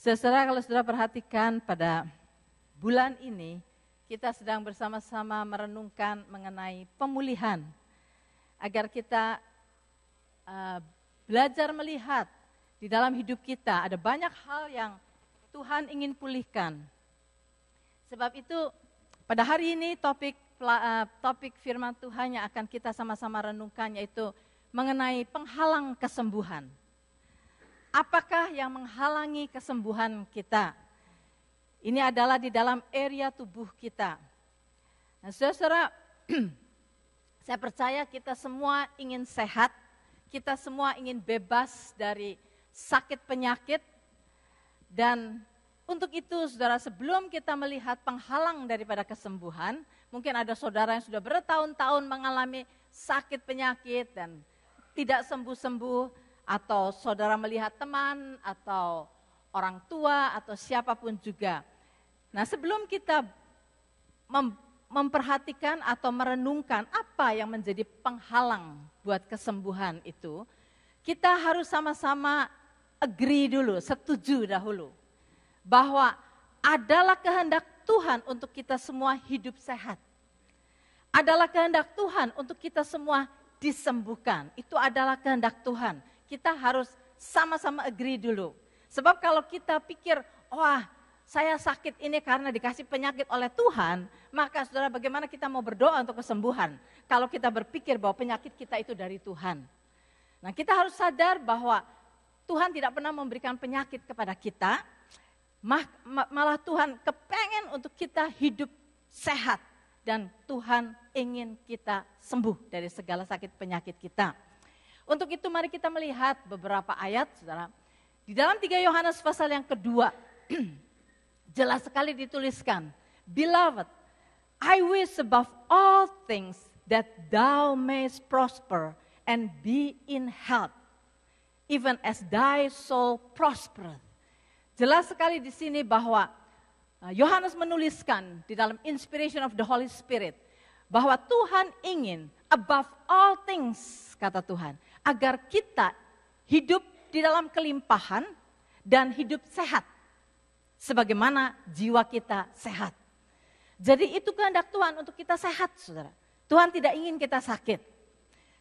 Saudara, kalau saudara perhatikan pada bulan ini, kita sedang bersama-sama merenungkan mengenai pemulihan. Agar kita belajar melihat di dalam hidup kita ada banyak hal yang Tuhan ingin pulihkan. Sebab itu pada hari ini topik firman Tuhan yang akan kita sama-sama renungkan yaitu mengenai penghalang kesembuhan. Apakah yang menghalangi kesembuhan kita? Ini adalah di dalam area tubuh kita. Nah, saudara, saya percaya kita semua ingin sehat, kita semua ingin bebas dari sakit penyakit. Dan untuk itu, saudara, sebelum kita melihat penghalang daripada kesembuhan, mungkin ada saudara yang sudah bertahun-tahun mengalami sakit penyakit dan tidak sembuh-sembuh, atau saudara melihat teman, atau orang tua, atau siapapun juga. Nah, sebelum kita memperhatikan atau merenungkan apa yang menjadi penghalang buat kesembuhan itu, kita harus sama-sama agree dulu, setuju dahulu, bahwa adalah kehendak Tuhan untuk kita semua hidup sehat. Adalah kehendak Tuhan untuk kita semua disembuhkan. Itu adalah kehendak Tuhan. Kita harus sama-sama agree dulu. Sebab kalau kita pikir, wah saya sakit ini karena dikasih penyakit oleh Tuhan, maka saudara bagaimana kita mau berdoa untuk kesembuhan kalau kita berpikir bahwa penyakit kita itu dari Tuhan. Nah, kita harus sadar bahwa Tuhan tidak pernah memberikan penyakit kepada kita, malah Tuhan kepengen untuk kita hidup sehat dan Tuhan ingin kita sembuh dari segala sakit penyakit kita. Untuk itu mari kita melihat beberapa ayat, saudara. Di dalam 3 Yohanes pasal yang kedua, jelas sekali dituliskan, Beloved, I wish above all things that thou mayest prosper and be in health, even as thy soul prospereth. Jelas sekali di sini bahwa Yohanes menuliskan di dalam inspiration of the Holy Spirit, bahwa Tuhan ingin above all things, kata Tuhan, agar kita hidup di dalam kelimpahan dan hidup sehat. Sebagaimana jiwa kita sehat. Jadi itu kehendak Tuhan untuk kita sehat, saudara. Tuhan tidak ingin kita sakit.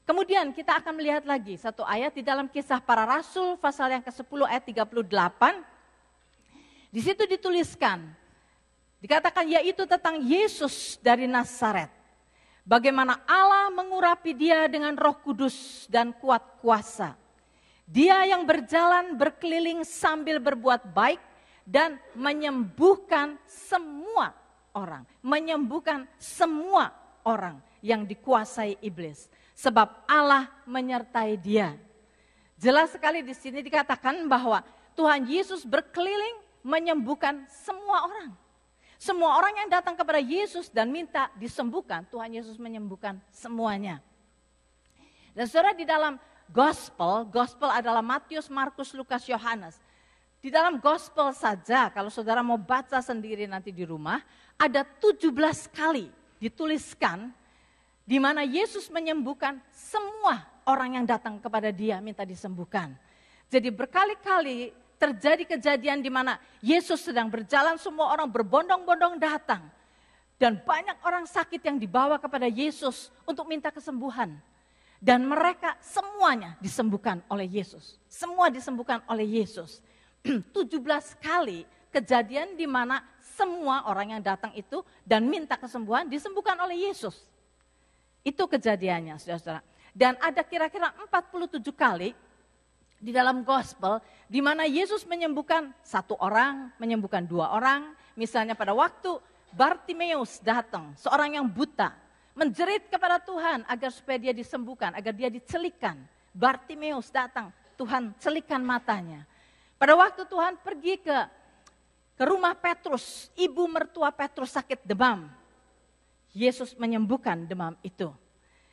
Kemudian kita akan melihat lagi satu ayat di dalam Kisah Para Rasul pasal yang ke-10 ayat 38. Di situ dituliskan, dikatakan yaitu tentang Yesus dari Nazaret. Bagaimana Allah mengurapi dia dengan Roh Kudus dan kuat kuasa. Dia yang berjalan berkeliling sambil berbuat baik dan menyembuhkan semua orang. Menyembuhkan semua orang yang dikuasai iblis. Sebab Allah menyertai dia. Jelas sekali di sini dikatakan bahwa Tuhan Yesus berkeliling menyembuhkan semua orang. Semua orang yang datang kepada Yesus dan minta disembuhkan, Tuhan Yesus menyembuhkan semuanya. Dan saudara, di dalam gospel adalah Matius, Markus, Lukas, Yohanes. Di dalam gospel saja, kalau saudara mau baca sendiri nanti di rumah, ada 17 kali dituliskan di mana Yesus menyembuhkan semua orang yang datang kepada dia minta disembuhkan. Jadi berkali-kali terjadi kejadian di mana Yesus sedang berjalan, semua orang berbondong-bondong datang. Dan banyak orang sakit yang dibawa kepada Yesus untuk minta kesembuhan. Dan mereka semuanya disembuhkan oleh Yesus. Semua disembuhkan oleh Yesus. 17 kali kejadian di mana semua orang yang datang itu dan minta kesembuhan disembuhkan oleh Yesus. Itu kejadiannya, saudara-saudara. Dan ada kira-kira 47 kali di dalam gospel, di mana Yesus menyembuhkan satu orang, menyembuhkan dua orang. Misalnya pada waktu Bartimeus datang, seorang yang buta, menjerit kepada Tuhan agar supaya dia disembuhkan, agar dia dicelikan. Bartimeus datang, Tuhan celikan matanya. Pada waktu Tuhan pergi ke rumah Petrus, ibu mertua Petrus sakit demam. Yesus menyembuhkan demam itu.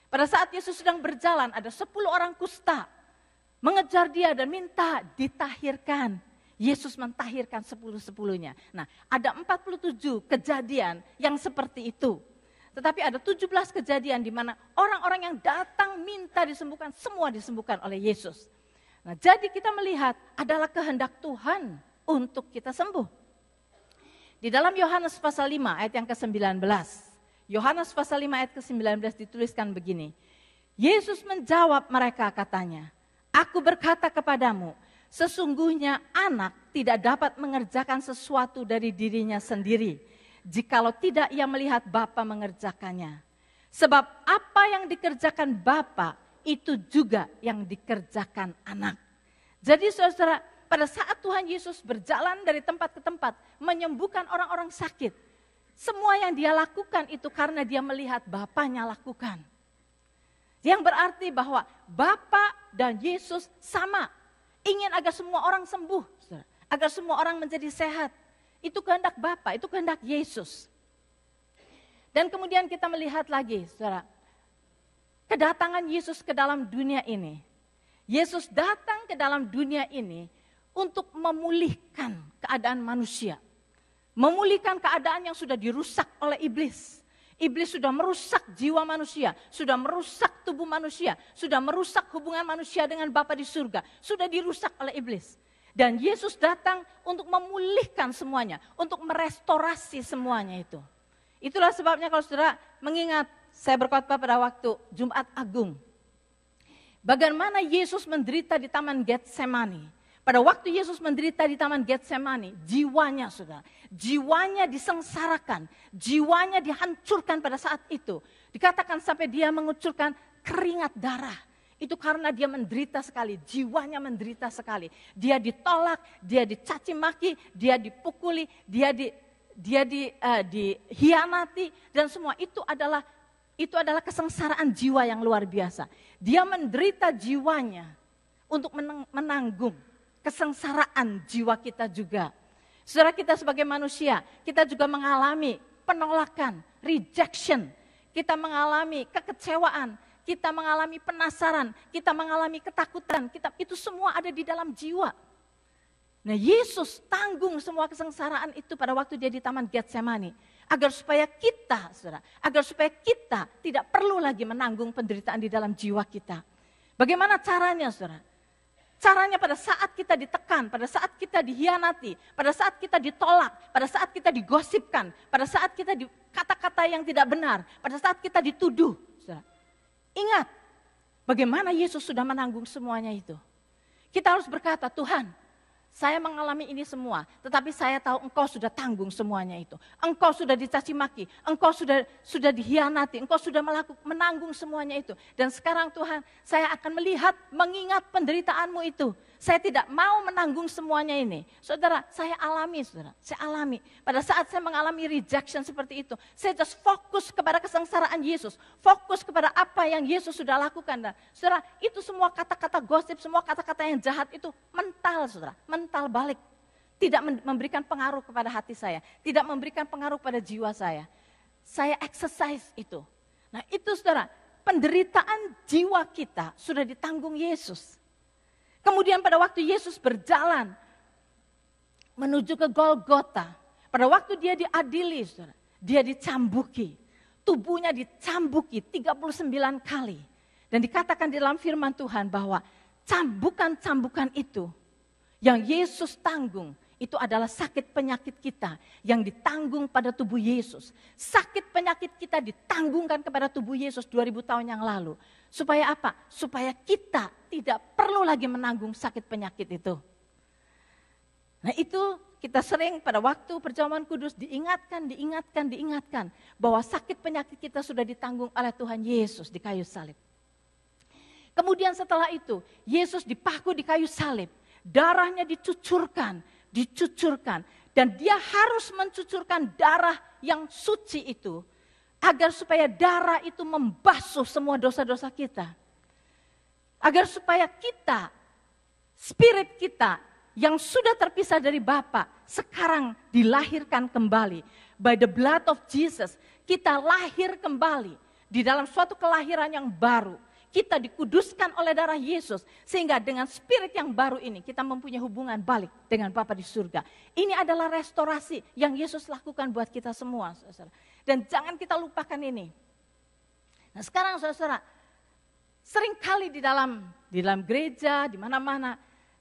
Pada saat Yesus sedang berjalan, ada 10 orang kusta mengejar dia dan minta ditahirkan. Yesus mentahirkan 10-10-nya. Nah, ada 47 kejadian yang seperti itu. Tetapi ada 17 kejadian di mana orang-orang yang datang minta disembuhkan, semua disembuhkan oleh Yesus. Nah, jadi kita melihat adalah kehendak Tuhan untuk kita sembuh. Di dalam Yohanes pasal 5 ayat yang ke-19. Yohanes pasal 5 ayat ke-19 dituliskan begini. Yesus menjawab mereka katanya, "Aku berkata kepadamu, sesungguhnya anak tidak dapat mengerjakan sesuatu dari dirinya sendiri, jikalau tidak ia melihat Bapa mengerjakannya. Sebab apa yang dikerjakan Bapa, itu juga yang dikerjakan anak." Jadi saudara, pada saat Tuhan Yesus berjalan dari tempat ke tempat, menyembuhkan orang-orang sakit, semua yang dia lakukan itu karena dia melihat Bapanya lakukan. Yang berarti bahwa Bapa dan Yesus sama, ingin agar semua orang sembuh, saudara, agar semua orang menjadi sehat. Itu kehendak Bapa, itu kehendak Yesus. Dan kemudian kita melihat lagi, saudara, kedatangan Yesus ke dalam dunia ini. Yesus datang ke dalam dunia ini untuk memulihkan keadaan manusia. Memulihkan keadaan yang sudah dirusak oleh iblis. Iblis sudah merusak jiwa manusia, sudah merusak tubuh manusia, sudah merusak hubungan manusia dengan Bapa di surga. Sudah dirusak oleh iblis. Dan Yesus datang untuk memulihkan semuanya, untuk merestorasi semuanya itu. Itulah sebabnya kalau saudara mengingat, saya berkhotbah pada waktu Jumat Agung. Bagaimana Yesus menderita di Taman Getsemani. Pada waktu Yesus menderita di Taman Getsemani, jiwanya saudara, jiwanya disengsarakan, jiwanya dihancurkan pada saat itu. Dikatakan sampai dia mengucurkan keringat darah. Itu karena dia menderita sekali, jiwanya menderita sekali. Dia ditolak, dia dicaci maki, dia dipukuli, dia dihianati, dan semua itu adalah kesengsaraan jiwa yang luar biasa. Dia menderita jiwanya untuk menanggung kesengsaraan jiwa kita juga. Saudara, kita sebagai manusia, kita juga mengalami penolakan, rejection. Kita mengalami kekecewaan, kita mengalami penasaran, kita mengalami ketakutan. Itu semua ada di dalam jiwa. Nah, Yesus tanggung semua kesengsaraan itu pada waktu dia di Taman Getsemani. Agar supaya kita, saudara, tidak perlu lagi menanggung penderitaan di dalam jiwa kita. Bagaimana caranya, saudara? Caranya pada saat kita ditekan, pada saat kita dihianati, pada saat kita ditolak, pada saat kita digosipkan, pada saat kita di kata-kata yang tidak benar, pada saat kita dituduh. Saudara. Ingat, bagaimana Yesus sudah menanggung semuanya itu. Kita harus berkata, Tuhan, saya mengalami ini semua, tetapi saya tahu Engkau sudah tanggung semuanya itu. Engkau sudah dicaci maki, Engkau sudah dihianati, Engkau sudah menanggung semuanya itu. Dan sekarang Tuhan, saya akan melihat, mengingat penderitaan-Mu itu. Saya tidak mau menanggung semuanya ini. Saudara, saya alami. Pada saat saya mengalami rejection seperti itu, saya just fokus kepada kesengsaraan Yesus. Fokus kepada apa yang Yesus sudah lakukan. Dan, saudara, itu semua kata-kata gosip, semua kata-kata yang jahat itu mental, saudara. Mental balik. Tidak memberikan pengaruh kepada hati saya. Tidak memberikan pengaruh pada jiwa saya. Saya exercise itu. Nah itu saudara, penderitaan jiwa kita sudah ditanggung Yesus. Kemudian pada waktu Yesus berjalan menuju ke Golgota, pada waktu dia diadili, saudara, dia dicambuki, tubuhnya dicambuki 39 kali. Dan dikatakan di dalam firman Tuhan bahwa cambukan-cambukan itu yang Yesus tanggung, itu adalah sakit penyakit kita yang ditanggung pada tubuh Yesus. Sakit penyakit kita ditanggungkan kepada tubuh Yesus 2000 tahun yang lalu. Supaya apa? Supaya kita tidak perlu lagi menanggung sakit penyakit itu. Nah itu kita sering pada waktu perjamuan kudus diingatkan bahwa sakit penyakit kita sudah ditanggung oleh Tuhan Yesus di kayu salib. Kemudian setelah itu Yesus dipaku di kayu salib, darahnya dicucurkan dan dia harus mencucurkan darah yang suci itu agar supaya darah itu membasuh semua dosa-dosa kita. Agar supaya kita, spirit kita yang sudah terpisah dari Bapa sekarang dilahirkan kembali. By the blood of Jesus, kita lahir kembali di dalam suatu kelahiran yang baru. Kita dikuduskan oleh darah Yesus sehingga dengan spirit yang baru ini kita mempunyai hubungan balik dengan Bapa di surga. Ini adalah restorasi yang Yesus lakukan buat kita semua, saudara. Dan jangan kita lupakan ini. Nah sekarang saudara, seringkali di dalam gereja, di mana-mana,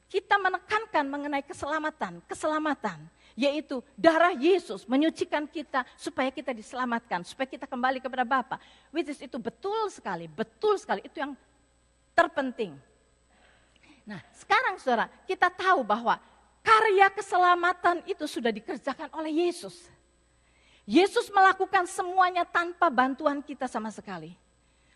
kita menekankan mengenai keselamatan, yaitu darah Yesus menyucikan kita supaya kita diselamatkan, supaya kita kembali kepada Bapa. Which is itu betul sekali, itu yang terpenting. Nah, sekarang saudara, kita tahu bahwa karya keselamatan itu sudah dikerjakan oleh Yesus. Yesus melakukan semuanya tanpa bantuan kita sama sekali.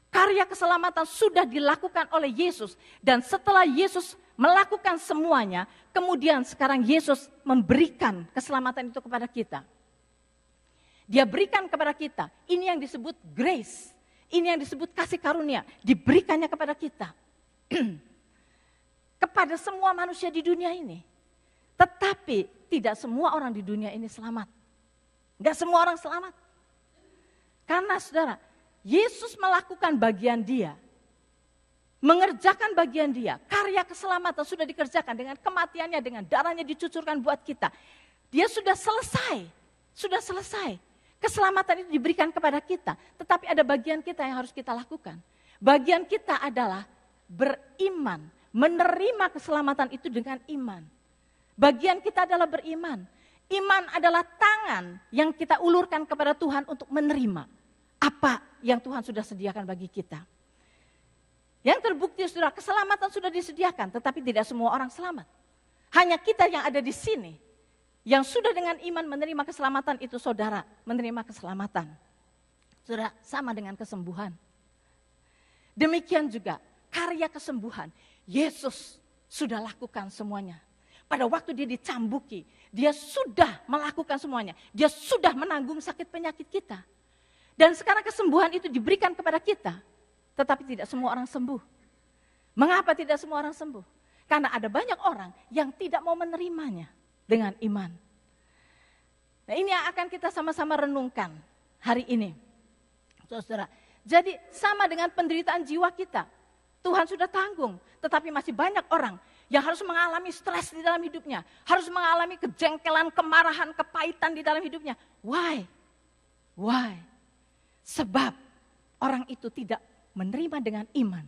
Karya keselamatan sudah dilakukan oleh Yesus. Dan setelah Yesus melakukan semuanya, kemudian sekarang Yesus memberikan keselamatan itu kepada kita. Dia berikan kepada kita. Ini yang disebut grace. Ini yang disebut kasih karunia. Diberikannya kepada kita. Kepada semua manusia di dunia ini. Tetapi tidak semua orang di dunia ini selamat. Enggak semua orang selamat. Karena saudara, Yesus melakukan bagian dia. Mengerjakan bagian dia. Karya keselamatan sudah dikerjakan dengan kematiannya, dengan darahnya dicucurkan buat kita. Dia sudah selesai. Sudah selesai. Keselamatan itu diberikan kepada kita. Tetapi ada bagian kita yang harus kita lakukan. Bagian kita adalah beriman. Menerima keselamatan itu dengan iman. Bagian kita adalah beriman. Iman adalah tangan yang kita ulurkan kepada Tuhan untuk menerima apa yang Tuhan sudah sediakan bagi kita. Yang terbukti saudara, keselamatan sudah disediakan, tetapi tidak semua orang selamat. Hanya kita yang ada di sini, yang sudah dengan iman menerima keselamatan itu saudara, menerima keselamatan. Saudara, sama dengan kesembuhan. Demikian juga karya kesembuhan, Yesus sudah lakukan semuanya. Pada waktu dia dicambuki, dia sudah melakukan semuanya. Dia sudah menanggung sakit penyakit kita. Dan sekarang kesembuhan itu diberikan kepada kita. Tetapi tidak semua orang sembuh. Mengapa tidak semua orang sembuh? Karena ada banyak orang yang tidak mau menerimanya dengan iman. Nah, ini yang akan kita sama-sama renungkan hari ini. Saudara, jadi sama dengan penderitaan jiwa kita. Tuhan sudah tanggung, tetapi masih banyak orang yang harus mengalami stres di dalam hidupnya. Harus mengalami kejengkelan, kemarahan, kepahitan di dalam hidupnya. Why? Sebab orang itu tidak menerima dengan iman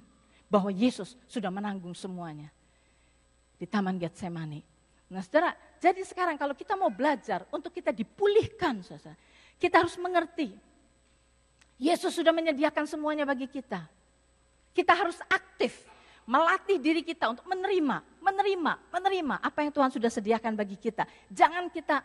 bahwa Yesus sudah menanggung semuanya di Taman Getsemani. Nah saudara, jadi sekarang kalau kita mau belajar untuk kita dipulihkan, saudara, kita harus mengerti Yesus sudah menyediakan semuanya bagi kita. Kita harus aktif melatih diri kita untuk menerima apa yang Tuhan sudah sediakan bagi kita. Jangan kita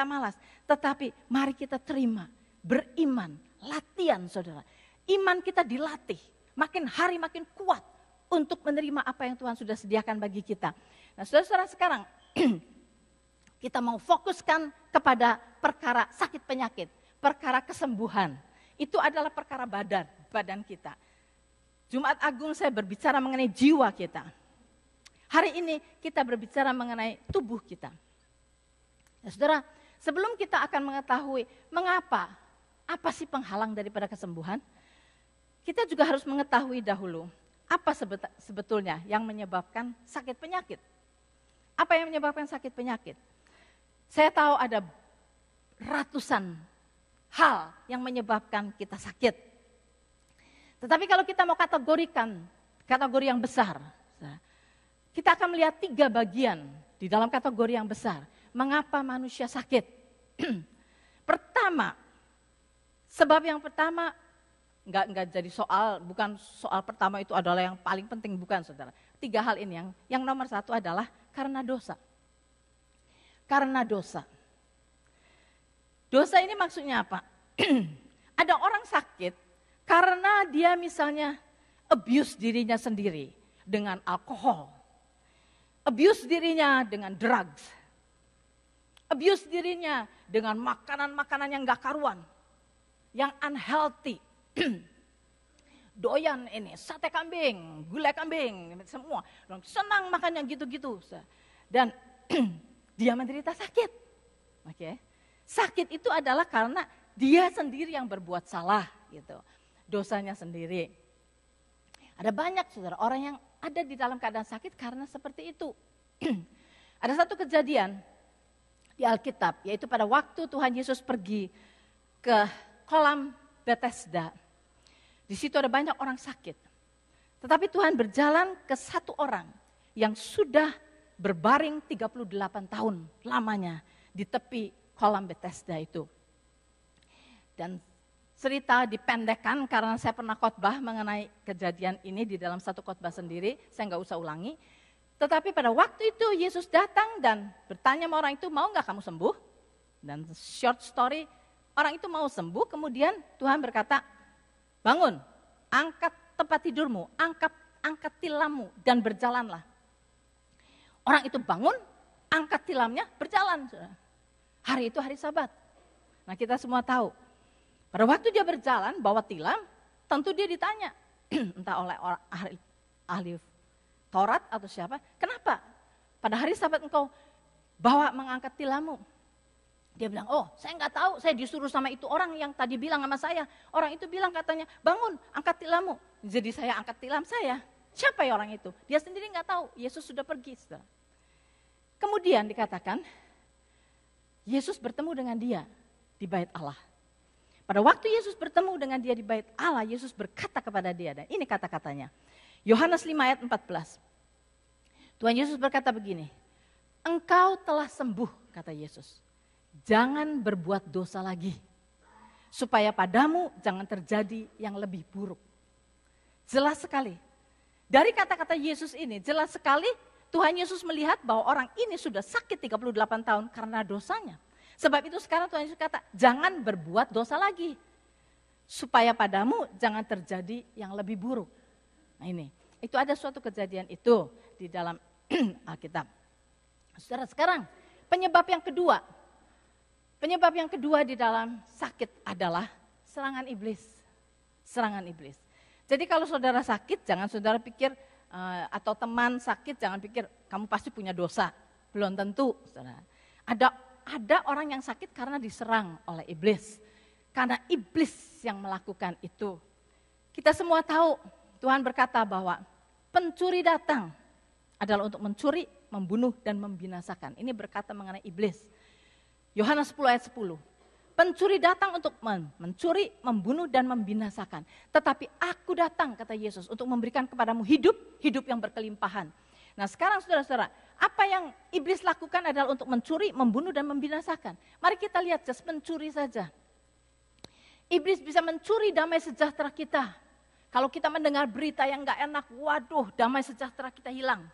malas, tetapi mari kita terima, beriman, latihan saudara. Iman kita dilatih, makin hari makin kuat untuk menerima apa yang Tuhan sudah sediakan bagi kita. Nah saudara-saudara sekarang kita mau fokuskan kepada perkara sakit penyakit, perkara kesembuhan. Itu adalah perkara badan kita. Jumat Agung saya berbicara mengenai jiwa kita. Hari ini kita berbicara mengenai tubuh kita. Nah, saudara, sebelum kita akan mengetahui mengapa, apa sih penghalang daripada kesembuhan, kita juga harus mengetahui dahulu apa sebetulnya yang menyebabkan sakit penyakit. Apa yang menyebabkan sakit penyakit? Saya tahu ada ratusan hal yang menyebabkan kita sakit. Tetapi kalau kita mau kategorikan, kategori yang besar, kita akan melihat 3 bagian di dalam kategori yang besar. Mengapa manusia sakit? Pertama, sebab yang pertama, enggak jadi soal, bukan soal pertama itu adalah yang paling penting, bukan saudara. 3 hal ini, yang nomor 1 adalah karena dosa. Karena dosa. Dosa ini maksudnya apa? Ada orang sakit karena dia misalnya abuse dirinya sendiri dengan alkohol. Abuse dirinya dengan drugs. Abuse dirinya dengan makanan-makanan yang gak karuan. Yang unhealthy. Doyan ini, sate kambing, gulai kambing, semua. Senang makan yang gitu-gitu. Dan dia menderita sakit. Oke. Sakit itu adalah karena dia sendiri yang berbuat salah gitu. Dosanya sendiri. Ada banyak saudara orang yang ada di dalam keadaan sakit karena seperti itu. Ada satu kejadian di Alkitab, yaitu pada waktu Tuhan Yesus pergi ke kolam Bethesda. Di situ ada banyak orang sakit. Tetapi Tuhan berjalan ke satu orang yang sudah berbaring 38 tahun lamanya di tepi kolam Bethesda itu. Dan cerita dipendekkan karena saya pernah khotbah mengenai kejadian ini di dalam satu khotbah sendiri, saya nggak usah ulangi. Tetapi pada waktu itu Yesus datang dan bertanya sama orang itu, mau nggak kamu sembuh? Dan short story, orang itu mau sembuh, kemudian Tuhan berkata, bangun, angkat tempat tidurmu, angkat tilammu dan berjalanlah. Orang itu bangun, angkat tilamnya, berjalan. Hari itu hari Sabat. Nah kita semua tahu, pada waktu dia berjalan bawa tilam, tentu dia ditanya, entah oleh orang ahli Taurat atau siapa, kenapa pada hari Sabat engkau bawa mengangkat tilammu? Dia bilang, oh saya nggak tahu, saya disuruh sama itu orang yang tadi bilang sama saya. Orang itu bilang katanya, bangun, angkat tilammu. Jadi saya angkat tilam saya. Siapa ya orang itu? Dia sendiri nggak tahu, Yesus sudah pergi. Saudara. Kemudian dikatakan, Yesus bertemu dengan dia di bait Allah. Pada waktu Yesus bertemu dengan dia di bait Allah, Yesus berkata kepada dia, dan ini kata-katanya. Yohanes 5 ayat 14. Tuhan Yesus berkata begini, engkau telah sembuh, kata Yesus. Jangan berbuat dosa lagi, supaya padamu jangan terjadi yang lebih buruk. Jelas sekali. Dari kata-kata Yesus ini, jelas sekali Tuhan Yesus melihat bahwa orang ini sudah sakit 38 tahun karena dosanya. Sebab itu sekarang Tuhan Yesus kata, jangan berbuat dosa lagi. Supaya padamu jangan terjadi yang lebih buruk. Nah ini, itu ada suatu kejadian itu di dalam Alkitab. Saudara, sekarang penyebab yang kedua. Penyebab yang kedua di dalam sakit adalah serangan iblis. Serangan iblis. Jadi kalau saudara sakit, jangan saudara pikir, atau teman sakit, jangan pikir kamu pasti punya dosa. Belum tentu, saudara. Ada orang yang sakit karena diserang oleh iblis. Karena iblis yang melakukan itu. Kita semua tahu, Tuhan berkata bahwa pencuri datang adalah untuk mencuri, membunuh, dan membinasakan. Ini berkata mengenai iblis. Yohanes 10 ayat 10. Pencuri datang untuk mencuri, membunuh, dan membinasakan. Tetapi aku datang, kata Yesus, untuk memberikan kepadamu hidup yang berkelimpahan. Nah sekarang saudara-saudara, apa yang iblis lakukan adalah untuk mencuri, membunuh, dan membinasakan. Mari kita lihat just mencuri saja. Iblis bisa mencuri damai sejahtera kita. Kalau kita mendengar berita yang gak enak, waduh damai sejahtera kita hilang.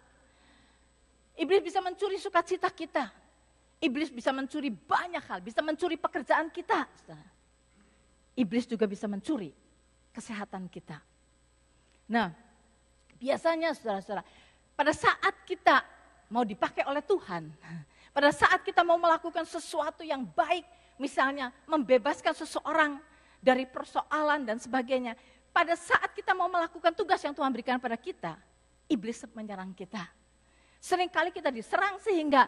Iblis bisa mencuri sukacita kita. Iblis bisa mencuri banyak hal, bisa mencuri pekerjaan kita. Saudara. Iblis juga bisa mencuri kesehatan kita. Nah, biasanya saudara-saudara, pada saat kita mau dipakai oleh Tuhan, pada saat kita mau melakukan sesuatu yang baik, misalnya membebaskan seseorang dari persoalan dan sebagainya, pada saat kita mau melakukan tugas yang Tuhan berikan pada kita, iblis menyerang kita. Seringkali kita diserang sehingga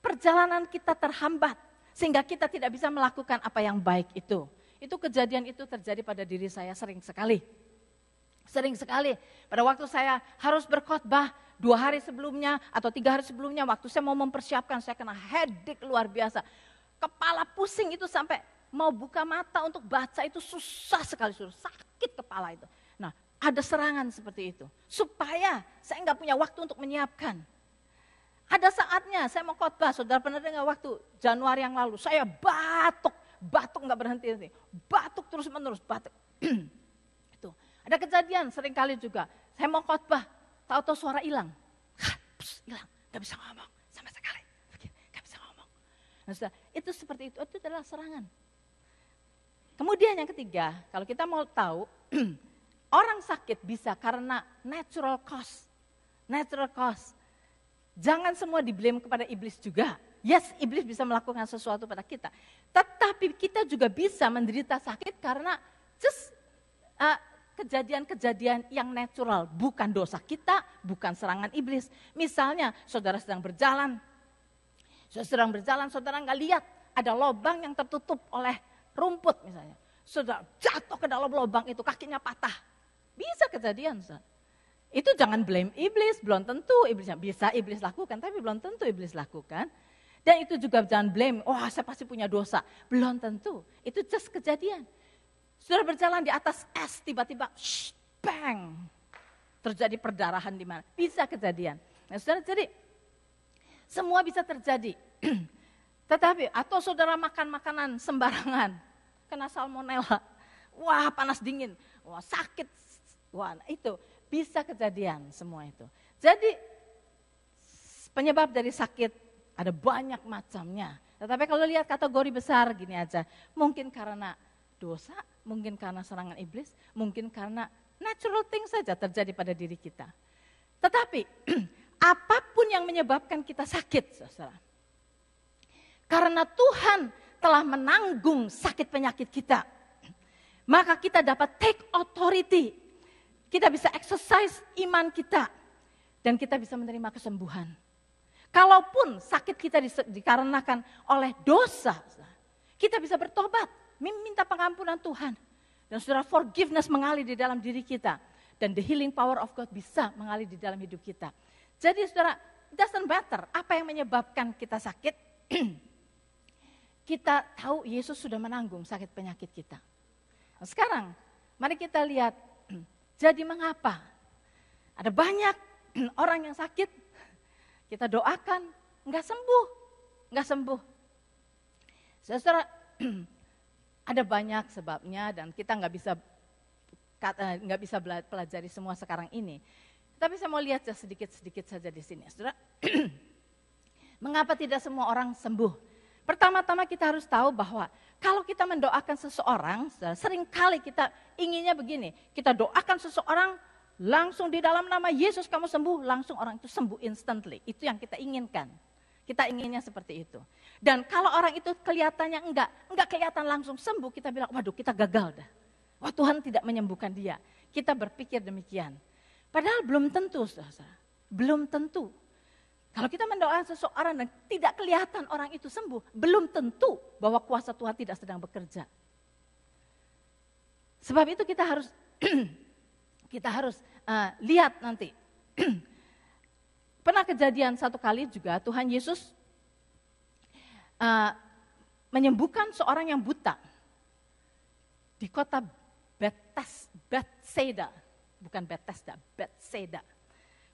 perjalanan kita terhambat, sehingga kita tidak bisa melakukan apa yang baik itu. Itu kejadian itu terjadi pada diri saya sering sekali. Sering sekali, pada waktu saya harus berkhotbah 2 hari sebelumnya atau 3 hari sebelumnya, waktu saya mau mempersiapkan, saya kena headache luar biasa. Kepala pusing itu sampai mau buka mata untuk baca itu susah sekali, sakit kepala itu. Nah, ada serangan seperti itu, supaya saya nggak punya waktu untuk menyiapkan. Ada saatnya saya mau khotbah, saudara pernah dengar waktu Januari yang lalu, saya batuk nggak berhenti, batuk terus menerus, batuk. Itu ada kejadian seringkali juga, saya mau khotbah, tahu-tahu suara hilang, hilang, nggak bisa ngomong sama sekali, nggak bisa ngomong. Nah, saudara, itu seperti itu adalah serangan. Kemudian yang ketiga, kalau kita mau tahu, orang sakit bisa karena natural cause. Jangan semua di-blame kepada iblis juga. Yes, iblis bisa melakukan sesuatu pada kita. Tetapi kita juga bisa menderita sakit karena kejadian-kejadian yang natural. Bukan dosa kita, bukan serangan iblis. Misalnya saudara sedang berjalan, saudara nggak lihat ada lubang yang tertutup oleh rumput misalnya. Saudara jatuh ke dalam lubang itu, kakinya patah. Bisa kejadian, saudara. Itu jangan blame iblis, belum tentu iblisnya bisa iblis lakukan, tapi belum tentu iblis lakukan. Dan itu juga jangan blame, saya pasti punya dosa, belum tentu. Itu just kejadian. Sudah berjalan di atas es, tiba-tiba bang, terjadi perdarahan di mana? Bisa kejadian. Nah, saudara, jadi semua bisa terjadi. Tetapi, atau saudara makan makanan sembarangan, kena salmonella, wah panas dingin, wah sakit, wah itu bisa kejadian semua itu. Jadi penyebab dari sakit ada banyak macamnya. Tetapi kalau lihat kategori besar gini aja, mungkin karena dosa, mungkin karena serangan iblis, mungkin karena natural things saja terjadi pada diri kita. Tetapi apapun yang menyebabkan kita sakit, saudara, karena Tuhan telah menanggung sakit penyakit kita, maka kita dapat take authority. Kita bisa exercise iman kita dan kita bisa menerima kesembuhan. Kalaupun sakit kita dikarenakan oleh dosa, kita bisa bertobat, minta pengampunan Tuhan. Dan saudara, forgiveness mengalir di dalam diri kita. Dan the healing power of God bisa mengalir di dalam hidup kita. Jadi saudara, it doesn't matter apa yang menyebabkan kita sakit. Kita tahu Yesus sudah menanggung sakit penyakit kita. Nah, sekarang mari kita lihat, jadi mengapa ada banyak orang yang sakit, kita doakan, enggak sembuh. Saudara, ada banyak sebabnya dan kita enggak bisa pelajari semua sekarang ini. Tapi saya mau lihat sedikit-sedikit saja di sini. Saudara, mengapa tidak semua orang sembuh? Pertama-tama kita harus tahu bahwa kalau kita mendoakan seseorang, seringkali kita inginnya begini, kita doakan seseorang langsung di dalam nama Yesus kamu sembuh, langsung orang itu sembuh instantly. Itu yang kita inginkan. Kita inginnya seperti itu. Dan kalau orang itu kelihatannya enggak kelihatan langsung sembuh, kita bilang, waduh kita gagal dah. Wah Tuhan tidak menyembuhkan dia. Kita berpikir demikian. Padahal belum tentu, saudara. Belum tentu. Kalau kita mendoakan seseorang dan tidak kelihatan orang itu sembuh, belum tentu bahwa kuasa Tuhan tidak sedang bekerja. Sebab itu kita harus lihat nanti. Pernah kejadian satu kali juga Tuhan Yesus menyembuhkan seorang yang buta di kota Bethsaida, bukan Bethesda, Bethsaida.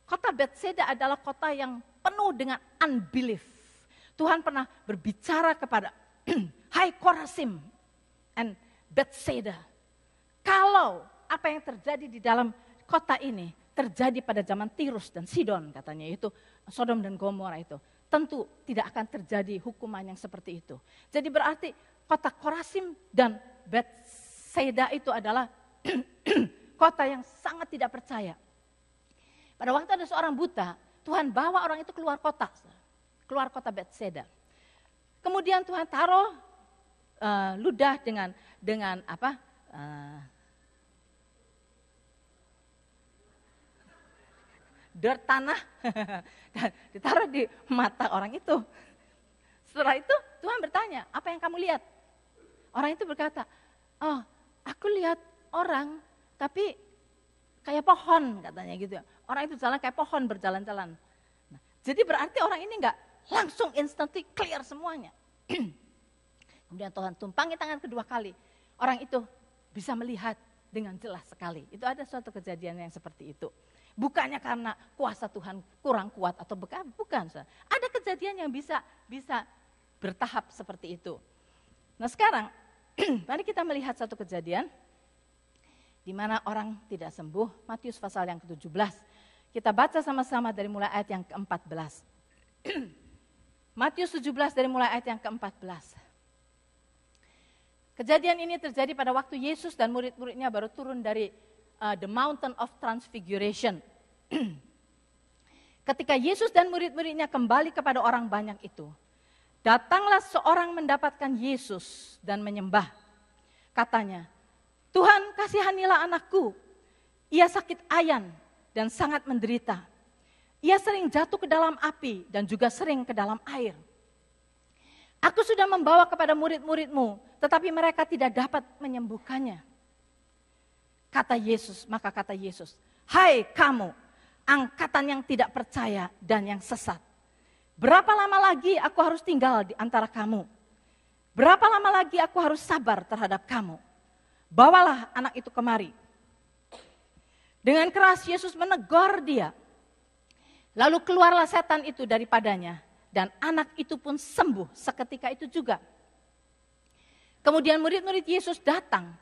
Kota Bethsaida adalah kota yang penuh dengan unbelief. Tuhan pernah berbicara kepada Hai Korazim and Bethsaida. Kalau apa yang terjadi di dalam kota ini terjadi pada zaman Tirus dan Sidon katanya, itu Sodom dan Gomora itu, tentu tidak akan terjadi hukuman yang seperti itu. Jadi berarti kota Korazim dan Bethsaida itu adalah kota yang sangat tidak percaya. Pada waktu ada seorang buta, Tuhan bawa orang itu keluar kota Bethsaida. Kemudian Tuhan taruh ludah dengan apa? Dirt tanah dan ditaruh di mata orang itu. Setelah itu Tuhan bertanya, apa yang kamu lihat? Orang itu berkata, oh aku lihat orang tapi kayak pohon katanya gitu. Orang itu jalan kayak pohon berjalan-jalan. Nah, jadi berarti orang ini enggak langsung instantly clear semuanya. Kemudian Tuhan tumpangi tangan kedua kali. Orang itu bisa melihat dengan jelas sekali. Itu ada suatu kejadian yang seperti itu. Bukannya karena kuasa Tuhan kurang kuat atau bukan. Ada kejadian yang bisa bertahap seperti itu. Nah sekarang mari kita melihat satu kejadian di mana orang tidak sembuh, Matius pasal yang ke-17. Kita baca sama-sama dari mulai ayat yang ke-14. Matius 17 dari mulai ayat yang ke-14. Kejadian ini terjadi pada waktu Yesus dan murid-muridnya baru turun dari the Mountain of Transfiguration. Ketika Yesus dan murid-muridnya kembali kepada orang banyak itu, datanglah seorang mendapatkan Yesus dan menyembah. Katanya, Tuhan kasihanilah anakku, ia sakit ayan dan sangat menderita. Ia sering jatuh ke dalam api dan juga sering ke dalam air. Aku sudah membawa kepada murid-muridmu, tetapi mereka tidak dapat menyembuhkannya. Maka kata Yesus, hai kamu, angkatan yang tidak percaya dan yang sesat. Berapa lama lagi aku harus tinggal di antara kamu? Berapa lama lagi aku harus sabar terhadap kamu? Bawalah anak itu kemari. Dengan keras Yesus menegur dia. Lalu keluarlah setan itu daripadanya dan anak itu pun sembuh seketika itu juga. Kemudian murid-murid Yesus datang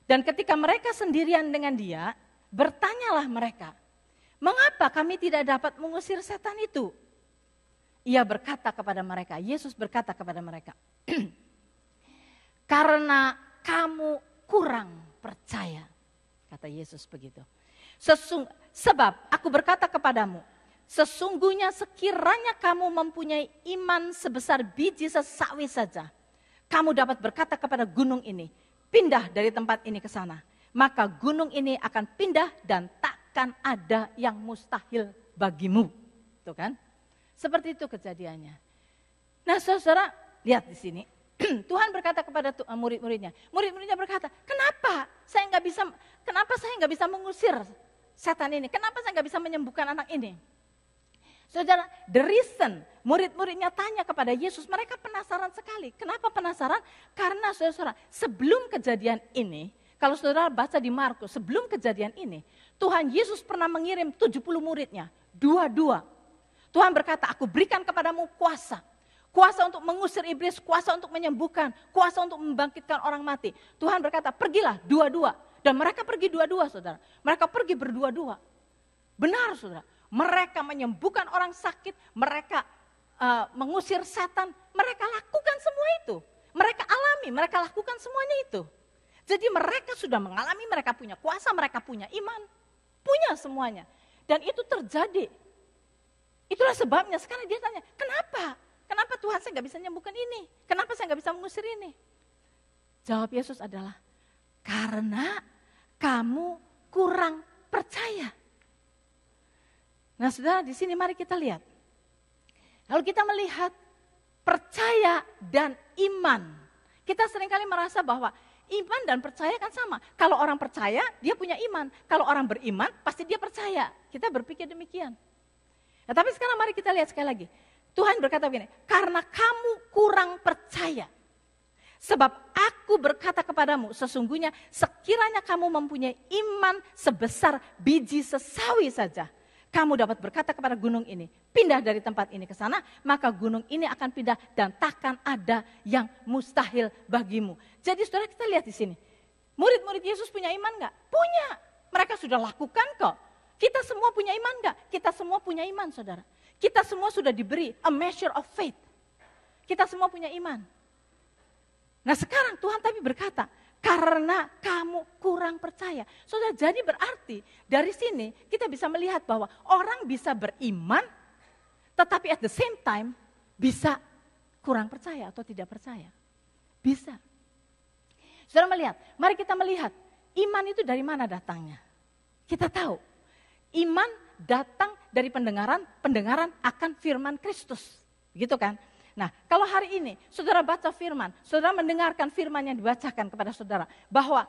dan ketika mereka sendirian dengan dia, bertanyalah mereka, "Mengapa kami tidak dapat mengusir setan itu?" Ia berkata kepada mereka, Yesus berkata kepada mereka, "Karena kamu kurang percaya." Kata Yesus begitu. Sebab aku berkata kepadamu, sesungguhnya sekiranya kamu mempunyai iman sebesar biji sesawi saja, kamu dapat berkata kepada gunung ini, "Pindah dari tempat ini ke sana." Maka gunung ini akan pindah dan takkan ada yang mustahil bagimu. Tuh kan? Seperti itu kejadiannya. Nah, saudara, lihat di sini. Tuhan berkata kepada murid-muridnya. Murid-muridnya berkata, kenapa saya nggak bisa mengusir setan ini? Kenapa saya nggak bisa menyembuhkan anak ini? Saudara, the reason murid-muridnya tanya kepada Yesus, mereka penasaran sekali. Kenapa penasaran? Karena saudara, sebelum kejadian ini, kalau saudara baca di Markus, sebelum kejadian ini, Tuhan Yesus pernah mengirim 70 muridnya, dua-dua. Tuhan berkata, aku berikan kepadamu kuasa. Kuasa untuk mengusir iblis, kuasa untuk menyembuhkan, kuasa untuk membangkitkan orang mati. Tuhan berkata, pergilah dua-dua. Dan mereka pergi dua-dua, saudara. Mereka pergi berdua-dua. Benar, saudara. Mereka menyembuhkan orang sakit, mereka mengusir setan. Mereka lakukan semua itu. Mereka alami, mereka lakukan semuanya itu. Jadi mereka sudah mengalami, mereka punya kuasa, mereka punya iman. Punya semuanya. Dan itu terjadi. Itulah sebabnya sekarang dia tanya, kenapa? Kenapa Tuhan saya nggak bisa menyembuhkan ini? Kenapa saya nggak bisa mengusir ini? Jawab Yesus adalah, karena kamu kurang percaya. Nah saudara, di sini mari kita lihat. Lalu kita melihat percaya dan iman. Kita seringkali merasa bahwa iman dan percaya kan sama. Kalau orang percaya, dia punya iman. Kalau orang beriman, pasti dia percaya. Kita berpikir demikian. Nah, tapi sekarang mari kita lihat sekali lagi. Tuhan berkata begini, karena kamu kurang percaya. Sebab aku berkata kepadamu, sesungguhnya sekiranya kamu mempunyai iman sebesar biji sesawi saja, kamu dapat berkata kepada gunung ini, pindah dari tempat ini ke sana, maka gunung ini akan pindah dan takkan ada yang mustahil bagimu. Jadi saudara, kita lihat di sini. Murid-murid Yesus punya iman enggak? Punya. Mereka sudah lakukan kok. Kita semua punya iman enggak? Kita semua punya iman, saudara. Kita semua sudah diberi a measure of faith. Kita semua punya iman. Nah sekarang Tuhan tapi berkata, karena kamu kurang percaya. Saudara, jadi berarti dari sini kita bisa melihat bahwa orang bisa beriman, tetapi at the same time bisa kurang percaya atau tidak percaya. Bisa. Saudara melihat, mari kita melihat iman itu dari mana datangnya. Kita tahu. Iman datang dari pendengaran akan firman Kristus. Gitu kan? Nah, kalau hari ini saudara baca firman, saudara mendengarkan firman yang dibacakan kepada saudara, bahwa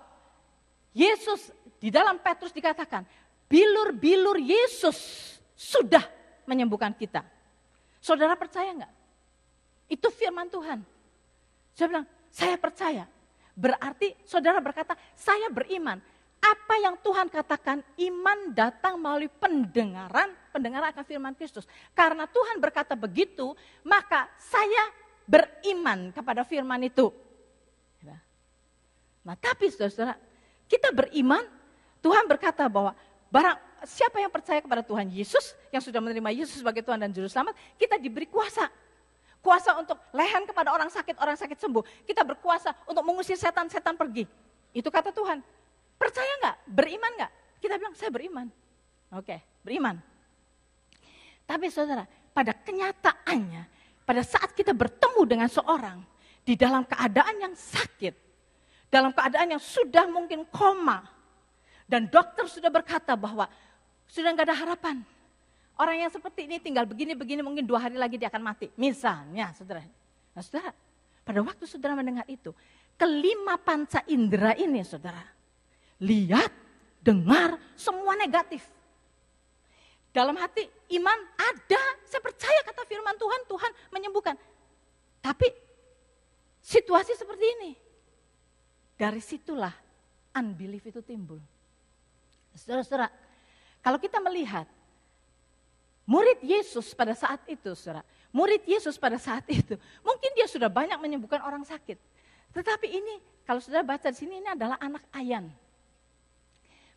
Yesus di dalam Petrus dikatakan, bilur-bilur Yesus sudah menyembuhkan kita. Saudara percaya enggak? Itu firman Tuhan. Saya bilang, saya percaya. Berarti saudara berkata, saya beriman. Apa yang Tuhan katakan, iman datang melalui pendengaran akan firman Kristus. Karena Tuhan berkata begitu, maka saya beriman kepada firman itu. Nah tapi saudara, kita beriman, Tuhan berkata bahwa barang siapa yang percaya kepada Tuhan Yesus, yang sudah menerima Yesus sebagai Tuhan dan Juru Selamat, kita diberi kuasa. Kuasa untuk lehan kepada orang sakit sembuh. Kita berkuasa untuk mengusir setan pergi. Itu kata Tuhan. Percaya enggak? Beriman enggak? Kita bilang, saya beriman. Oke, beriman. Tapi saudara, pada kenyataannya, pada saat kita bertemu dengan seorang, di dalam keadaan yang sakit, dalam keadaan yang sudah mungkin koma, dan dokter sudah berkata bahwa sudah enggak ada harapan. Orang yang seperti ini tinggal begini, mungkin 2 hari lagi dia akan mati. Misalnya, saudara. Nah saudara, pada waktu saudara mendengar itu, kelima panca indera ini saudara, lihat, dengar, semua negatif. Dalam hati iman ada, saya percaya kata firman Tuhan, Tuhan menyembuhkan. Tapi situasi seperti ini, dari situlah unbelief itu timbul. Saudara-saudara, kalau kita melihat Murid Yesus pada saat itu, saudara, murid Yesus pada saat itu, mungkin dia sudah banyak menyembuhkan orang sakit. Tetapi ini, kalau saudara baca di sini, ini adalah anak ayan.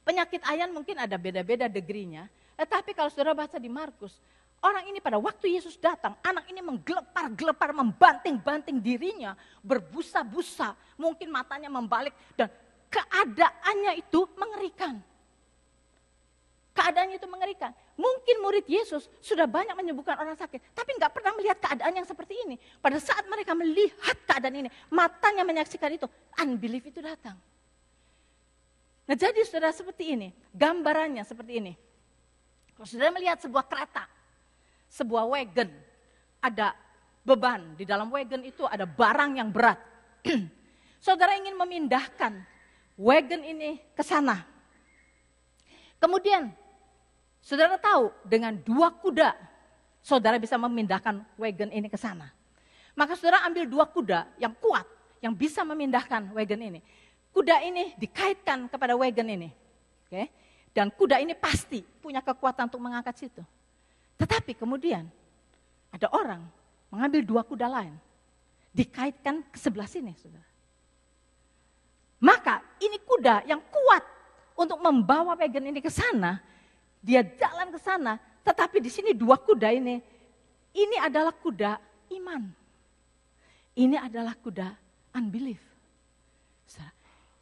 Penyakit ayan mungkin ada beda-beda degrinya, tetapi kalau saudara baca di Markus, orang ini pada waktu Yesus datang, anak ini menggelepar-gelepar, membanting-banting dirinya, berbusa-busa, mungkin matanya membalik, dan keadaannya itu mengerikan. Keadaannya itu mengerikan. Mungkin murid Yesus sudah banyak menyembuhkan orang sakit, tapi nggak pernah melihat keadaan yang seperti ini. Pada saat mereka melihat keadaan ini, matanya menyaksikan itu, unbelief itu datang. Nah jadi saudara seperti ini, gambarannya seperti ini. Kalau saudara melihat sebuah kereta, sebuah wagon, ada beban, di dalam wagon itu ada barang yang berat. Saudara ingin memindahkan wagon ini ke sana. Kemudian saudara tahu dengan 2 kuda, saudara bisa memindahkan wagon ini ke sana. Maka saudara ambil 2 kuda yang kuat, yang bisa memindahkan wagon ini. Kuda ini dikaitkan kepada wagon ini. Oke? Dan kuda ini pasti punya kekuatan untuk mengangkat situ. Tetapi kemudian ada orang mengambil 2 kuda lain, dikaitkan ke sebelah sini, saudara. Maka ini kuda yang kuat untuk membawa wagon ini ke sana, dia jalan ke sana, tetapi di sini 2 kuda ini adalah kuda iman. Ini adalah kuda unbelief.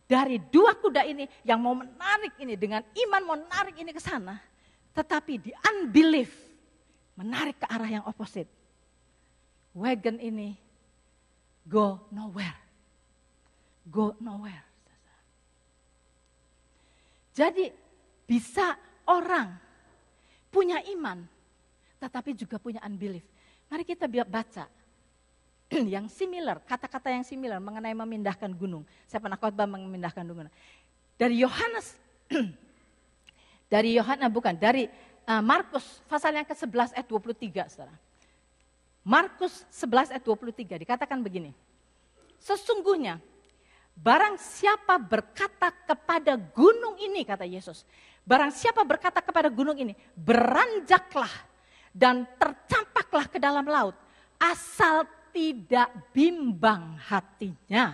Dari 2 kuda ini yang mau menarik ini dengan iman mau menarik ini ke sana, tetapi di unbelief menarik ke arah yang opposite. Wagon ini go nowhere. Go nowhere. Jadi bisa orang punya iman, tetapi juga punya unbelief. Mari kita baca yang similar, kata-kata yang similar mengenai memindahkan gunung. Saya pernah khotbah memindahkan gunung. Dari Markus pasal yang ke-11 ayat 23, saudara. Markus 11 ayat 23 dikatakan begini. Sesungguhnya barang siapa berkata kepada gunung ini, kata Yesus. Barang siapa berkata kepada gunung ini, beranjaklah dan tercampaklah ke dalam laut. Asal tidak bimbang hatinya,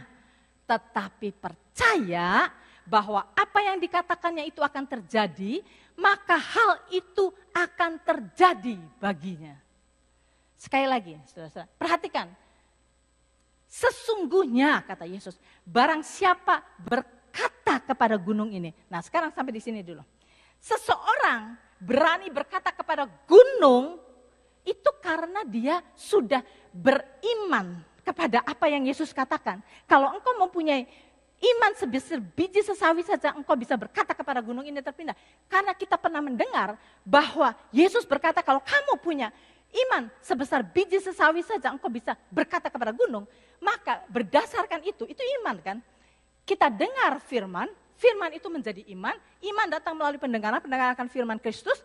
tetapi percaya bahwa apa yang dikatakannya itu akan terjadi, maka hal itu akan terjadi baginya. Sekali lagi, saudara-saudara, perhatikan. Sesungguhnya, kata Yesus, barang siapa berkata kepada gunung ini. Nah sekarang sampai di sini dulu. Seseorang berani berkata kepada gunung, itu karena dia sudah beriman kepada apa yang Yesus katakan. Kalau engkau mempunyai iman sebesar biji sesawi saja, engkau bisa berkata kepada gunung ini terpindah. Karena kita pernah mendengar bahwa Yesus berkata kalau kamu punya iman sebesar biji sesawi saja engkau bisa berkata kepada gunung, maka berdasarkan itu iman kan. Kita dengar firman, firman itu menjadi iman, iman datang melalui pendengaran akan firman Kristus.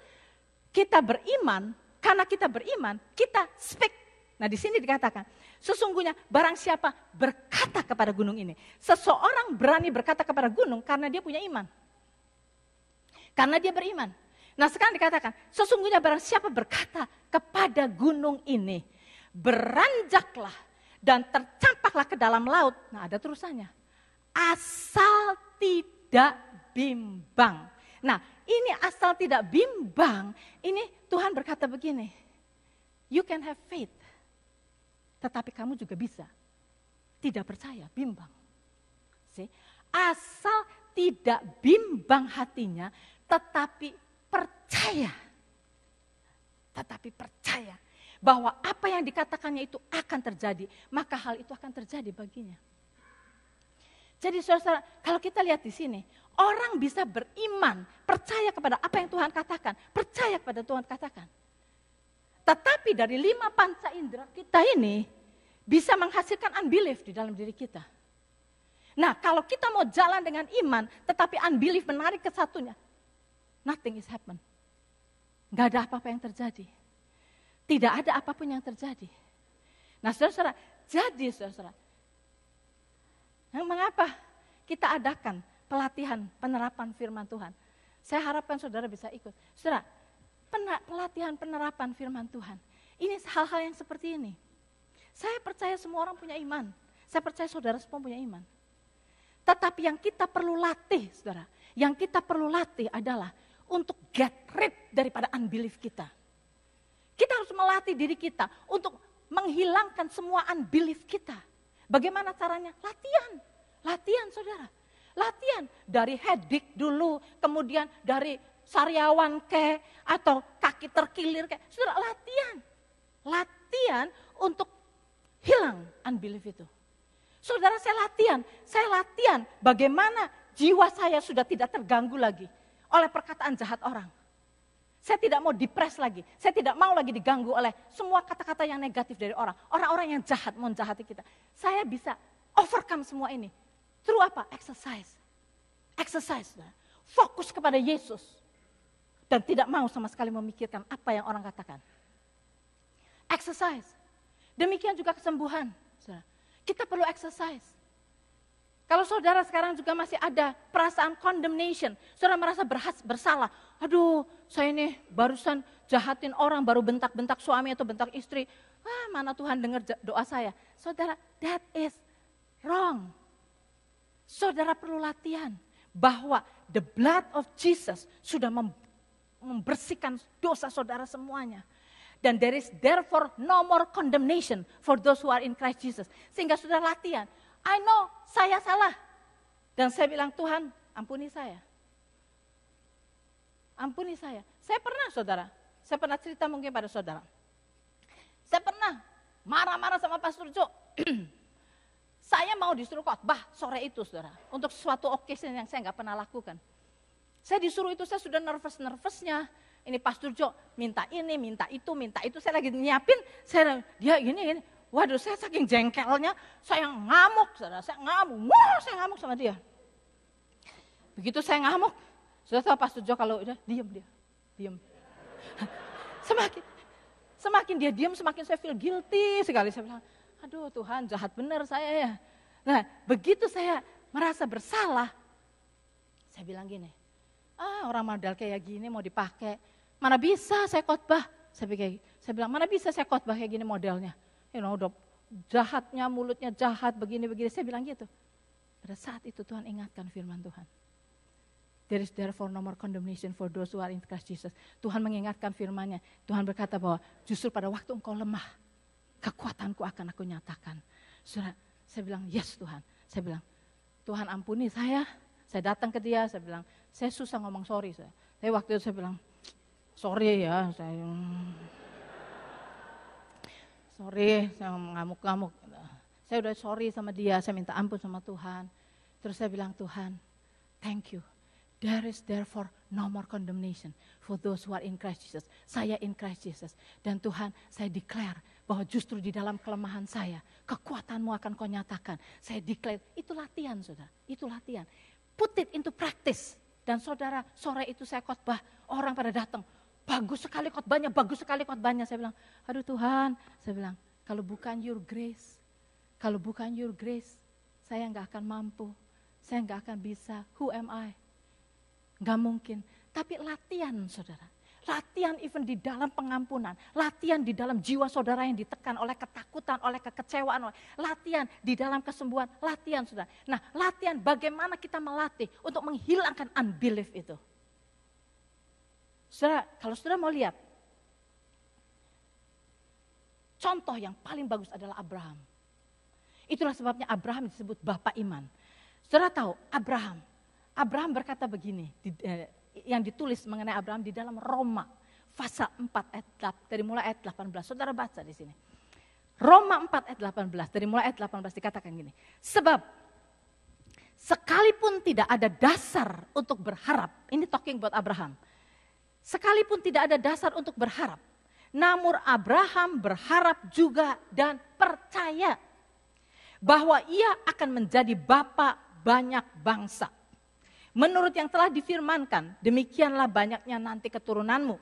Kita beriman, karena kita beriman, kita speak. Nah di sini dikatakan, sesungguhnya barang siapa berkata kepada gunung ini. Seseorang berani berkata kepada gunung karena dia punya iman. Karena dia beriman. Nah sekarang dikatakan, sesungguhnya barang siapa berkata kepada gunung ini, beranjaklah dan tercampaklah ke dalam laut. Nah ada terusannya, asal tidak bimbang. Nah ini asal tidak bimbang, ini Tuhan berkata begini, you can have faith, tetapi kamu juga bisa tidak percaya, bimbang. See? Asal tidak bimbang hatinya, tetapi percaya bahwa apa yang dikatakannya itu akan terjadi, maka hal itu akan terjadi baginya. Jadi saudara, kalau kita lihat di sini, orang bisa beriman, percaya kepada apa yang Tuhan katakan, percaya kepada Tuhan katakan. Tetapi dari 5 panca indera kita ini bisa menghasilkan unbelief di dalam diri kita. Nah, kalau kita mau jalan dengan iman, tetapi unbelief menarik ke satunya, nothing is happen. Gak ada apa-apa yang terjadi. Tidak ada apapun yang terjadi. Nah saudara-saudara, jadi saudara-saudara, mengapa kita adakan pelatihan penerapan firman Tuhan? Saya harapkan saudara bisa ikut. Saudara, pelatihan penerapan firman Tuhan. Ini hal-hal yang seperti ini. Saya percaya semua orang punya iman. Saya percaya saudara semua punya iman. Tetapi yang kita perlu latih, saudara. Yang kita perlu latih adalah untuk get rid daripada unbelief kita. Kita harus melatih diri kita untuk menghilangkan semua unbelief kita. Bagaimana caranya? Latihan. Latihan, saudara. Latihan. Dari hedik dulu, kemudian dari sariawan atau kaki terkilir saudara, latihan. Latihan untuk hilang unbelief itu. Saudara, saya latihan bagaimana jiwa saya sudah tidak terganggu lagi oleh perkataan jahat orang. Saya tidak mau depres lagi, saya tidak mau lagi diganggu oleh semua kata-kata yang negatif dari orang. Orang-orang yang jahat menjahati kita. Saya bisa overcome semua ini. Through apa? Exercise. Exercise. Fokus kepada Yesus. Dan tidak mau sama sekali memikirkan apa yang orang katakan. Exercise. Demikian juga kesembuhan. Kita perlu exercise. Kalau saudara sekarang juga masih ada perasaan condemnation, saudara merasa bersalah. Aduh, saya ini barusan jahatin orang, baru bentak-bentak suami atau bentak istri. Mana Tuhan dengar doa saya. Saudara, that is wrong. Saudara perlu latihan bahwa the blood of Jesus sudah membersihkan dosa saudara semuanya. Dan there is therefore no more condemnation for those who are in Christ Jesus. Sehingga saudara latihan. I know saya salah. Dan saya bilang, Tuhan ampuni saya. Ampuni saya. Saya pernah cerita mungkin pada saudara. Saya pernah marah-marah sama Pastor Jo. Saya mau disuruh khotbah sore itu, saudara. Untuk sesuatu occasion yang saya nggak pernah lakukan. Saya disuruh itu, saya sudah nervous-nervousnya. Ini Pastor Jo minta ini, minta itu. Saya lagi nyiapin, dia gini. Waduh, saya saking jengkelnya, saya ngamuk, saudara. Saya ngamuk sama dia. Begitu saya ngamuk, sudah tahu Pastor Jo kalau udah diam. Semakin dia diam, semakin saya feel guilty sekali. Saya bilang, aduh Tuhan jahat benar saya ya. Nah, begitu saya merasa bersalah, saya bilang gini, orang modal kayak gini mau dipakai, mana bisa saya khotbah. Saya bilang, mana bisa saya khotbah kayak gini modelnya. Udah jahatnya, mulutnya jahat, begini-begini. Saya bilang gitu. Pada saat itu Tuhan ingatkan firman Tuhan. There is therefore no more condemnation for those who are in Christ Jesus. Tuhan mengingatkan firman-Nya. Tuhan berkata bahwa justru pada waktu engkau lemah, kekuatanku akan aku nyatakan. Saya bilang, yes Tuhan. Saya bilang, Tuhan ampuni saya. Saya datang ke dia, saya bilang, saya susah ngomong sorry. Tapi waktu itu saya bilang, sorry ya, saya ngamuk-ngamuk. Saya udah sorry sama dia, saya minta ampun sama Tuhan. Terus saya bilang, Tuhan, thank you. There is therefore no more condemnation for those who are in Christ Jesus. Saya in Christ Jesus. Dan Tuhan, saya declare bahwa justru di dalam kelemahan saya, kekuatan-Mu akan Kau nyatakan. Saya declare, itu latihan saudara, itu latihan. Put it into practice. Dan saudara, sore itu saya khotbah, orang pada datang. Bagus sekali khotbahnya. Saya bilang, aduh Tuhan, saya bilang, kalau bukan your grace, saya nggak akan mampu, saya nggak akan bisa. Who am I? Nggak mungkin. Tapi latihan, saudara. Latihan even di dalam pengampunan, latihan di dalam jiwa saudara yang ditekan oleh ketakutan, oleh kekecewaan, latihan di dalam kesembuhan, latihan saudara. Nah, latihan bagaimana kita melatih untuk menghilangkan unbelief itu. Saudara, kalau saudara mau lihat, contoh yang paling bagus adalah Abraham. Itulah sebabnya Abraham disebut Bapak Iman. Saudara tahu, Abraham berkata begini, yang ditulis mengenai Abraham di dalam Roma pasal 4 ayat dari mulai ayat 18. Saudara baca di sini. Roma 4 ayat 18, dari mulai ayat 18 dikatakan gini. Sebab sekalipun tidak ada dasar untuk berharap, ini talking about Abraham. Sekalipun tidak ada dasar untuk berharap, namun Abraham berharap juga dan percaya bahwa ia akan menjadi bapa banyak bangsa. Menurut yang telah difirmankan, demikianlah banyaknya nanti keturunanmu.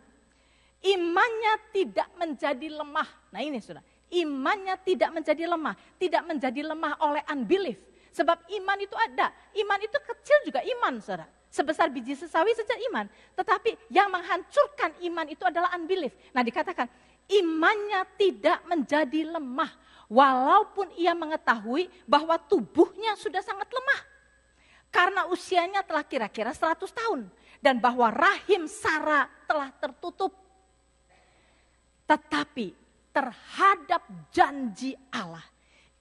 Imannya tidak menjadi lemah. Nah ini saudara, imannya tidak menjadi lemah oleh unbelief. Sebab iman itu ada. Iman itu kecil juga iman, saudara. Sebesar biji sesawi saja iman. Tetapi yang menghancurkan iman itu adalah unbelief. Nah dikatakan, imannya tidak menjadi lemah. Walaupun ia mengetahui bahwa tubuhnya sudah sangat lemah. Karena usianya telah kira-kira 100 tahun. Dan bahwa rahim Sarah telah tertutup. Tetapi terhadap janji Allah,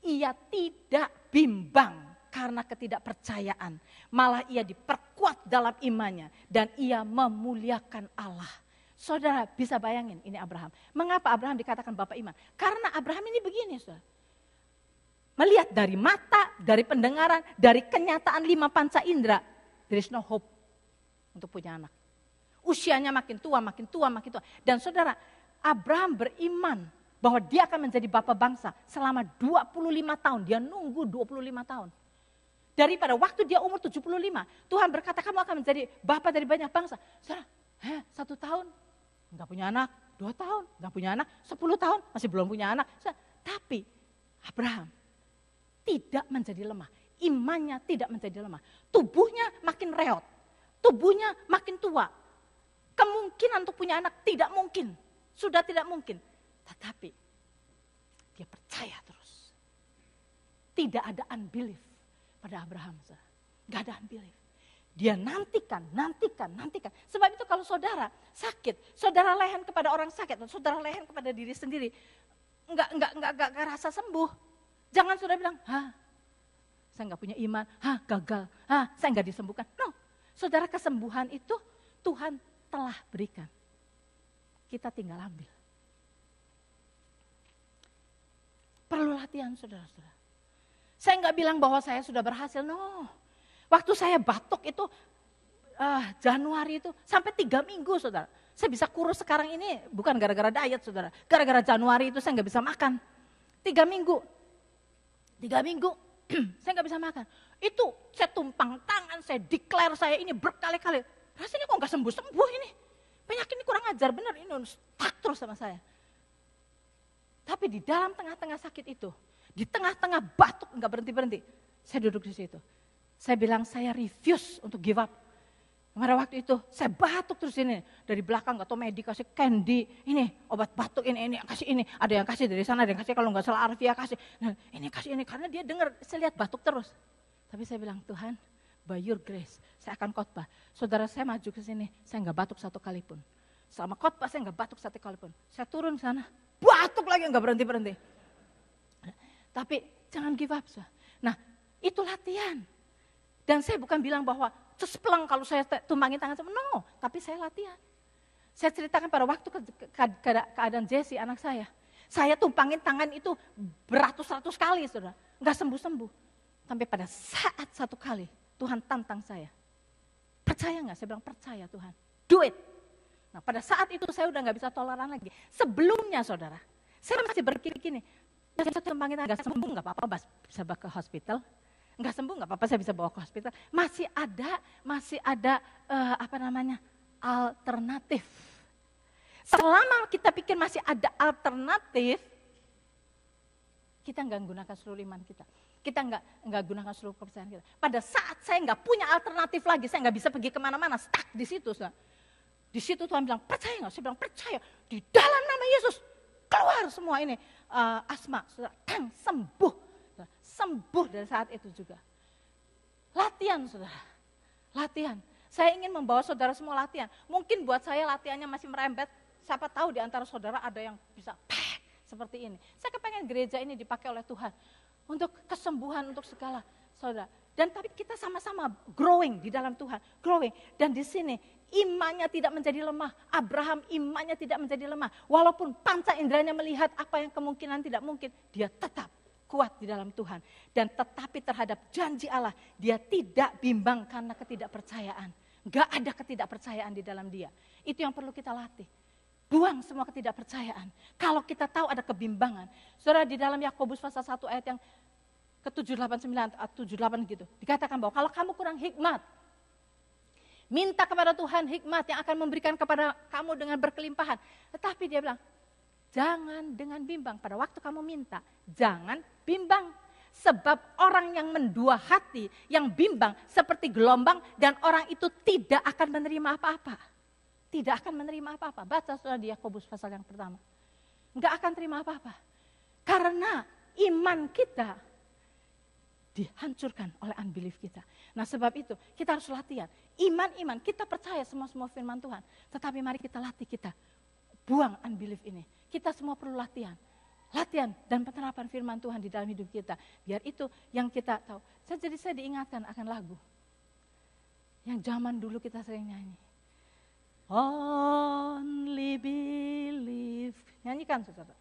ia tidak bimbang karena ketidakpercayaan. Malah ia diperkuat dalam imannya dan ia memuliakan Allah. Saudara bisa bayangin ini Abraham. Mengapa Abraham dikatakan bapak iman? Karena Abraham ini begini, saudara. Melihat dari mata, dari pendengaran, dari kenyataan 5 panca indera, there is no hope untuk punya anak. Usianya makin tua, makin tua, makin tua. Dan saudara, Abraham beriman bahwa dia akan menjadi bapa bangsa selama 25 tahun. Dia nunggu 25 tahun. Daripada waktu dia umur 75, Tuhan berkata kamu akan menjadi bapa dari banyak bangsa. Saudara, 1 tahun, enggak punya anak. 2 tahun, enggak punya anak. 10 tahun, masih belum punya anak. Saudara, tapi Abraham tidak menjadi lemah. Imannya tidak menjadi lemah. Tubuhnya makin reot. Tubuhnya makin tua. Kemungkinan untuk punya anak tidak mungkin. Sudah tidak mungkin. Tetapi dia percaya terus. Tidak ada unbelief pada Abraham. Gak ada unbelief. Dia nantikan. Sebab itu kalau saudara sakit, saudara lehen kepada orang sakit, atau saudara lehen kepada diri sendiri, enggak rasa sembuh. Jangan saudara bilang, saya enggak punya iman, gagal, saya enggak disembuhkan. No, saudara kesembuhan itu Tuhan telah berikan. Kita tinggal ambil. Perlu latihan saudara-saudara. Saya enggak bilang bahwa saya sudah berhasil, no. Waktu saya batuk itu Januari itu sampai 3 minggu saudara. Saya bisa kurus sekarang ini bukan gara-gara diet saudara. Gara-gara Januari itu saya enggak bisa makan. 3 minggu saya enggak bisa makan. Itu saya tumpang tangan, saya declare saya ini berkali-kali. Rasanya kok enggak sembuh-sembuh ini. Penyakit ini kurang ajar benar, ini stuck terus sama saya. Tapi di dalam tengah-tengah sakit itu, di tengah-tengah batuk enggak berhenti-berhenti, saya duduk di situ. Saya bilang saya refuse untuk give up. Pada waktu itu saya batuk terus ini, dari belakang enggak tahu medik kasih candy, ini obat batuk ini kasih ini, ada yang kasih dari sana, ada yang kasih kalau enggak salah Arvia kasih, ini kasih ini, karena dia dengar saya lihat batuk terus. Tapi saya bilang Tuhan, by your grace, saya akan khotbah. Saudara saya maju ke sini, saya enggak batuk 1 kali pun. Selama khotbah saya enggak batuk 1 kali pun. Saya turun ke sana, batuk lagi enggak berhenti-berhenti. Tapi jangan give up. Nah, itu latihan. Dan saya bukan bilang bahwa cespleng kalau saya tumbangin tangan, no, tapi saya latihan. Saya ceritakan pada waktu keadaan Jesse anak saya. Saya tumpangin tangan itu beratus-ratus kali, saudara. Enggak sembuh-sembuh. Sampai pada saat 1 kali, Tuhan tantang saya. Percaya enggak? Saya bilang percaya Tuhan. Do it. Nah pada saat itu saya udah enggak bisa toleran lagi. Sebelumnya saudara, saya masih berpikir gini, saya tumpangin tangan, enggak sembuh enggak apa-apa, bisa bawa ke hospital. Enggak sembuh enggak apa-apa, saya bisa bawa ke hospital. Masih ada alternatif. Selama kita pikir masih ada alternatif, kita enggak menggunakan seluruh iman kita. Kita enggak gunakan seluruh kepercayaan kita. Pada saat saya enggak punya alternatif lagi, saya enggak bisa pergi kemana-mana, stuck di situ. Di situ Tuhan bilang, percaya enggak? Saya bilang, percaya. Di dalam nama Yesus, keluar semua ini. Asma, sembuh. Sembuh dari saat itu juga. Latihan saudara, latihan. Saya ingin membawa saudara semua latihan. Mungkin buat saya latihannya masih merembet. Siapa tahu di antara saudara ada yang bisa seperti ini. Saya kepengen gereja ini dipakai oleh Tuhan. Untuk kesembuhan, untuk segala saudara. Dan tapi kita sama-sama growing di dalam Tuhan. Growing. Dan di sini imannya tidak menjadi lemah. Abraham imannya tidak menjadi lemah. Walaupun panca inderanya melihat apa yang kemungkinan tidak mungkin. Dia tetap kuat di dalam Tuhan. Dan tetapi terhadap janji Allah, dia tidak bimbang karena ketidakpercayaan. Gak ada ketidakpercayaan di dalam dia. Itu yang perlu kita latih. Buang semua ketidakpercayaan. Kalau kita tahu ada kebimbangan. Saudara di dalam Yakobus pasal 1 ayat yang ke-789, 78 gitu. Dikatakan bahwa kalau kamu kurang hikmat, minta kepada Tuhan hikmat yang akan memberikan kepada kamu dengan berkelimpahan. Tetapi dia bilang, jangan dengan bimbang. Pada waktu kamu minta, jangan bimbang. Sebab orang yang mendua hati, yang bimbang seperti gelombang dan orang itu tidak akan menerima apa-apa. Tidak akan menerima apa-apa. Baca saudara di Yakobus pasal yang pertama. Enggak akan terima apa-apa. Karena iman kita dihancurkan oleh unbelief kita. Nah sebab itu kita harus latihan. Iman-iman, kita percaya semua firman Tuhan. Tetapi mari kita latih, kita buang unbelief ini. Kita semua perlu latihan. Latihan dan penerapan firman Tuhan di dalam hidup kita. Biar itu yang kita tahu. Jadi saya diingatkan akan lagu. Yang zaman dulu kita sering nyanyi. Only believe. Nyanyikan saudara.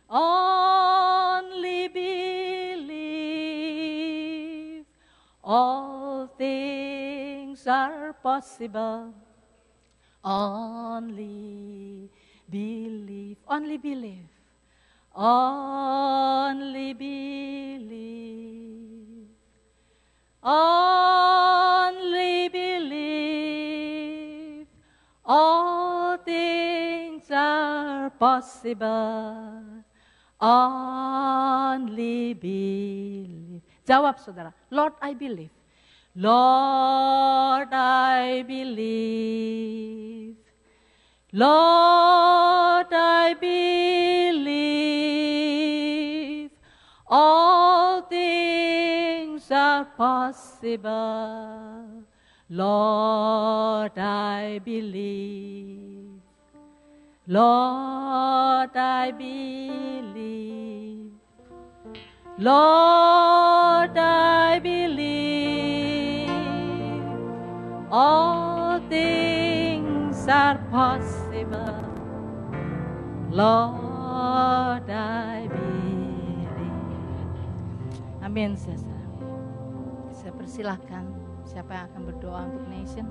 Only believe. All things are possible. Only believe. Only believe. Only believe. Only believe. All things are possible. Only believe. Jawab saudara, Lord I believe. Lord I believe. Lord I believe. All things are possible. Lord I believe. Lord I believe. Lord I believe. All things are possible. Lord I believe. Amin. Saya persilahkan siapa yang akan berdoa untuk nation.